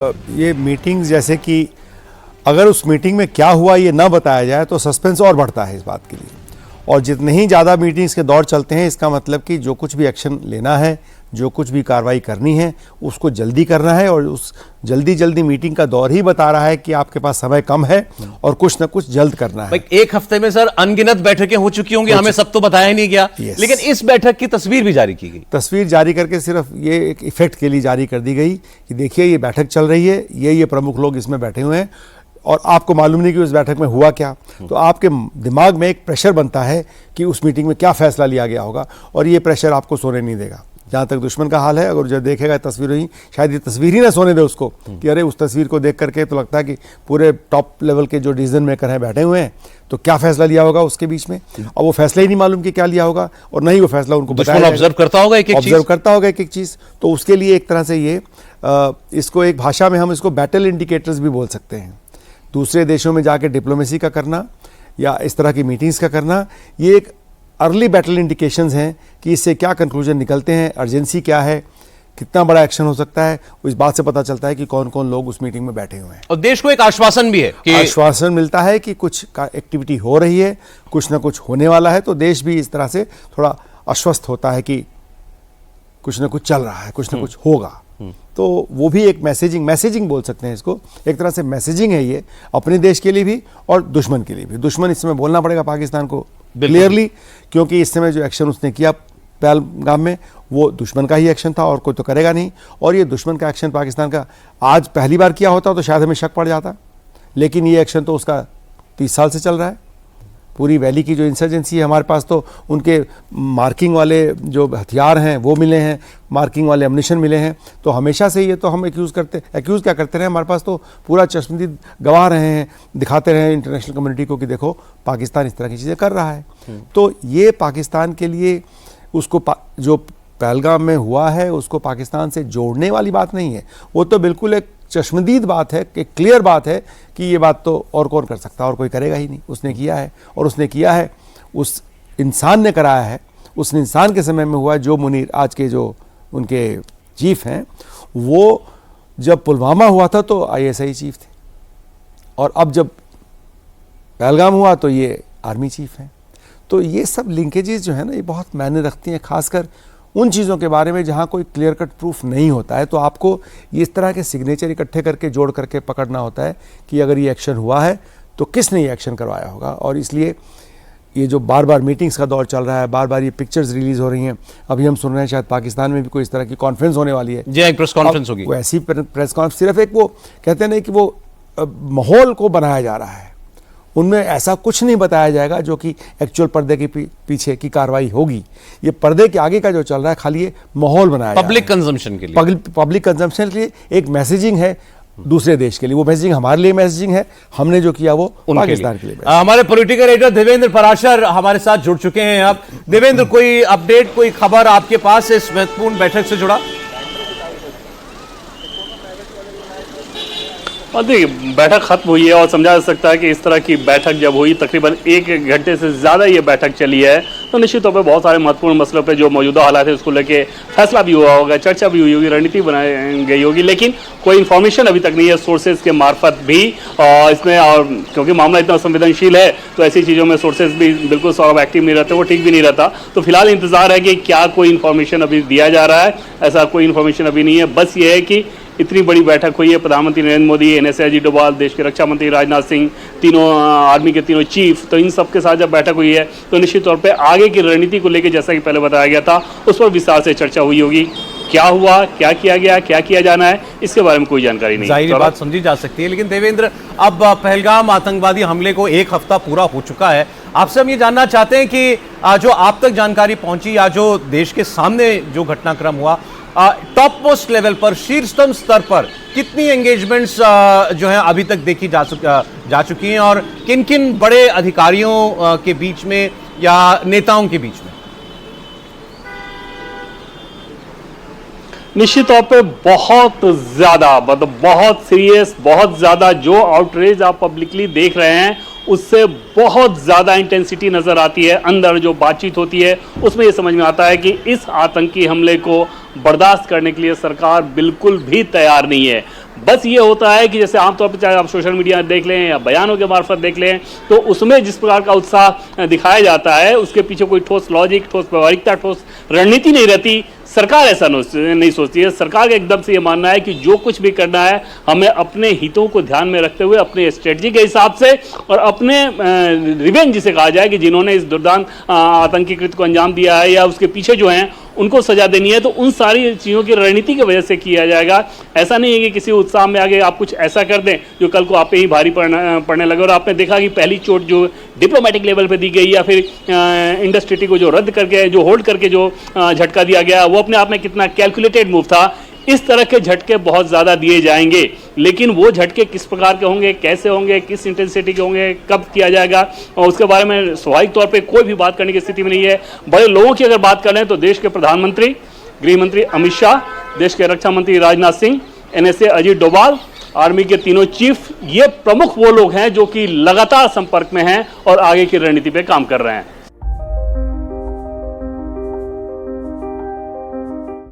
ये मीटिंग्स जैसे कि अगर उस मीटिंग में क्या हुआ ये ना बताया जाए तो सस्पेंस और बढ़ता है इस बात के लिए। और जितने ही ज़्यादा मीटिंग्स के दौर चलते हैं इसका मतलब कि जो कुछ भी एक्शन लेना है, जो कुछ भी कार्रवाई करनी है उसको जल्दी करना है। और उस जल्दी मीटिंग का दौर ही बता रहा है कि आपके पास समय कम है और कुछ ना कुछ जल्द करना है। एक हफ्ते में सर अनगिनत बैठकें हो चुकी होंगी, हमें सब तो बताया नहीं गया। लेकिन इस बैठक की तस्वीर भी जारी की गई। तस्वीर जारी करके सिर्फ ये एक इफेक्ट के लिए जारी कर दी गई कि देखिए ये बैठक चल रही है, ये प्रमुख लोग इसमें बैठे हुए हैं और आपको मालूम नहीं कि उस बैठक में हुआ क्या। तो आपके दिमाग में एक प्रेशर बनता है कि उस मीटिंग में क्या फैसला लिया गया होगा और ये प्रेशर आपको सोने नहीं देगा। जहाँ तक दुश्मन का हाल है, अगर जब देखेगा तस्वीर ही, शायद ये तस्वीर ही ना सोने दे उसको कि अरे उस तस्वीर को देख करके तो लगता है कि पूरे टॉप लेवल के जो डिसीजन मेकर हैं बैठे हुए हैं, तो क्या फैसला लिया होगा उसके बीच में। और वो फैसला ही नहीं मालूम कि क्या लिया होगा और नहीं वो फैसला उनको बताया ऑब्जर्व करता होगा एक एक चीज़। तो उसके लिए एक तरह से ये इसको एक भाषा में हम इसको बैटल इंडिकेटर्स भी बोल सकते हैं। दूसरे देशों में जाके डिप्लोमेसी का करना या इस तरह की मीटिंग्स का करना, ये एक अर्ली बैटल इंडिकेशंस हैं कि इससे क्या कंक्लूजन निकलते हैं, अर्जेंसी क्या है, कितना बड़ा एक्शन हो सकता है। इस बात से पता चलता है कि कौन कौन लोग उस मीटिंग में बैठे हुए हैं। और देश को एक आश्वासन भी है कि आश्वासन मिलता है कि कुछ एक्टिविटी हो रही है, कुछ ना कुछ होने वाला है। तो देश भी इस तरह से थोड़ा आश्वस्त होता है कि कुछ ना कुछ चल रहा है, कुछ ना कुछ होगा। तो वो भी एक मैसेजिंग बोल सकते हैं इसको। एक तरह से मैसेजिंग है ये अपने देश के लिए भी और दुश्मन के लिए भी। दुश्मन इस समय बोलना पड़ेगा पाकिस्तान को क्लियरली, क्योंकि इस समय जो एक्शन उसने किया पहलगाम में वो दुश्मन का ही एक्शन था और कोई तो करेगा नहीं। और ये दुश्मन का एक्शन पाकिस्तान का आज पहली बार किया होता तो शायद हमें शक पड़ जाता, लेकिन ये एक्शन तो उसका 30 साल से चल रहा है। पूरी वैली की जो इंसर्जेंसी है, हमारे पास तो उनके मार्किंग वाले जो हथियार हैं वो मिले हैं, मार्किंग वाले एम्युनिशन मिले हैं। तो हमेशा से ये तो हम एक्यूज़ क्या करते रहे, हमारे पास तो पूरा चश्मदीद गवाह रहे हैं, दिखाते रहे इंटरनेशनल कम्युनिटी को कि देखो पाकिस्तान इस तरह की चीज़ें कर रहा है। तो ये पाकिस्तान के लिए उसको जो पहलगाम में हुआ है उसको पाकिस्तान से जोड़ने वाली बात नहीं है। वो तो बिल्कुल एक चश्मदीद बात है, एक क्लियर बात है कि ये बात तो और कौन कर सकता है, और कोई करेगा ही नहीं। उसने किया है और उसने किया है उस इंसान ने कराया है। उस इंसान के समय में हुआ जो मुनीर आज के जो उनके चीफ हैं, वो जब पुलवामा हुआ था तो ISI चीफ थे और अब जब पहलगाम हुआ तो ये आर्मी चीफ हैं। तो ये सब लिंकेजेस जो है ना ये बहुत मायने रखती हैं, खासकर उन चीज़ों के बारे में जहाँ कोई क्लियर कट प्रूफ नहीं होता है। तो आपको इस तरह के सिग्नेचर इकट्ठे करके जोड़ करके पकड़ना होता है कि अगर ये एक्शन हुआ है तो किसने ये एक्शन करवाया होगा। और इसलिए ये जो बार बार मीटिंग्स का दौर चल रहा है, बार बार ये पिक्चर्स रिलीज़ हो रही हैं। अभी हम सुन रहे हैं शायद पाकिस्तान में भी कोई इस तरह की कॉन्फ्रेंस होने वाली है। जी, एक प्रेस कॉन्फ्रेंस होगी। ऐसी प्रेस कॉन्फ्रेंस सिर्फ एक वो कहते हैं कि वो माहौल को बनाया जा रहा है, उनमें ऐसा कुछ नहीं बताया जाएगा जो कि एक्चुअल पर्दे के पीछे की कार्रवाई होगी। ये पर्दे के आगे का जो चल रहा है खाली ये माहौल बनाया पब्लिक कंजम्पशन के लिए, पब्लिक कंजम्पशन के लिए एक मैसेजिंग है दूसरे देश के लिए। वो मैसेजिंग हमारे लिए मैसेजिंग है, हमने जो किया वो पाकिस्तान के लिए। हमारे पॉलिटिकल एडिटर देवेंद्र पराशर हमारे साथ जुड़ चुके हैं। अब देवेंद्र, कोई अपडेट, कोई खबर आपके पास इस महत्वपूर्ण बैठक से जुड़ा? और देखिए बैठक खत्म हुई है और समझा जा सकता है कि इस तरह की बैठक जब हुई, तकरीबन 1 घंटे से ज़्यादा ये बैठक चली है, तो निश्चित तौर पे बहुत सारे महत्वपूर्ण मसलों पे जो मौजूदा हालात है उसको लेके फैसला भी हुआ होगा, चर्चा भी हुई होगी, रणनीति बनाई गई होगी। लेकिन कोई इन्फॉर्मेशन अभी तक नहीं है सोर्सेज के मार्फत भी इसमें। और क्योंकि मामला इतना संवेदनशील है तो ऐसी चीज़ों में सोर्सेज भी बिल्कुल सब एक्टिव नहीं रहते, वो ठीक भी नहीं रहता। तो फिलहाल इंतजार है कि क्या कोई इन्फॉर्मेशन अभी दिया जा रहा है। ऐसा कोई इन्फॉर्मेशन अभी नहीं है। बस ये है कि इतनी बड़ी बैठक हुई है, प्रधानमंत्री नरेंद्र मोदी, NSA अजीत डोभाल, देश के रक्षा मंत्री राजनाथ सिंह, तीनों आर्मी के तीनों चीफ, तो इन सब के साथ जब बैठक हुई है तो निश्चित तौर पे आगे की रणनीति को लेकर, जैसा कि पहले बताया गया था, उस पर विस्तार से चर्चा हुई होगी। क्या हुआ, क्या किया गया, क्या किया जाना है, इसके बारे में कोई जानकारी नहीं। जाहिर बात समझी जा सकती है। लेकिन देवेंद्र, अब पहलगाम आतंकवादी हमले को 1 हफ्ता पूरा हो चुका है। आपसे हम ये जानना चाहते हैं कि जो आप तक जानकारी पहुंची या जो देश के सामने जो घटनाक्रम हुआ, टॉप मोस्ट लेवल पर, शीर्षतम स्तर पर कितनी एंगेजमेंट्स जो है अभी तक देखी जा चुकी हैं और किन किन बड़े अधिकारियों के बीच में या नेताओं के बीच में? निश्चित तौर पे बहुत ज्यादा, मतलब बहुत सीरियस, बहुत ज्यादा जो आउटरेज आप पब्लिकली देख रहे हैं उससे बहुत ज़्यादा इंटेंसिटी नज़र आती है। अंदर जो बातचीत होती है उसमें ये समझ में आता है कि इस आतंकी हमले को बर्दाश्त करने के लिए सरकार बिल्कुल भी तैयार नहीं है। बस ये होता है कि जैसे आमतौर पर चाहे आप सोशल मीडिया देख लें या बयानों के मार्फत देख लें, तो उसमें जिस प्रकार का उत्साह दिखाया जाता है उसके पीछे कोई ठोस लॉजिक, ठोस व्यवहारिकता, ठोस रणनीति नहीं रहती। सरकार ऐसा नहीं सोचती है। सरकार का एकदम से ये मानना है कि जो कुछ भी करना है हमें अपने हितों को ध्यान में रखते हुए, अपने स्ट्रेटजी के हिसाब से और अपने रिवेंज जिसे कहा जाए कि जिन्होंने इस दुर्दांत आतंकी कृत्य को अंजाम दिया है या उसके पीछे जो हैं उनको सजा देनी है, तो उन सारी चीज़ों की रणनीति की वजह से किया जाएगा। ऐसा नहीं है कि किसी उत्साह में आगे आप कुछ ऐसा कर दें जो कल को आप पे ही भारी पड़ने लगे। और आपने देखा कि पहली चोट जो डिप्लोमेटिक लेवल पे दी गई या फिर इंडस ट्रीटी को जो रद्द करके, जो होल्ड करके जो झटका दिया गया, वो अपने आप में कितना कैलकुलेटेड मूव था। इस तरह के झटके बहुत ज़्यादा दिए जाएंगे, लेकिन वो झटके किस प्रकार के होंगे, कैसे होंगे, किस इंटेंसिटी के होंगे, कब किया जाएगा, और उसके बारे में स्वाभाविक तौर पे कोई भी बात करने की स्थिति में नहीं है। बड़े लोगों की अगर बात करें तो देश के प्रधानमंत्री, गृह मंत्री अमित शाह, देश के रक्षा मंत्री राजनाथ सिंह, NSA अजीत डोभाल, आर्मी के तीनों चीफ, ये प्रमुख वो लोग हैं जो कि लगातार संपर्क में हैं और आगे की रणनीति पे काम कर रहे हैं।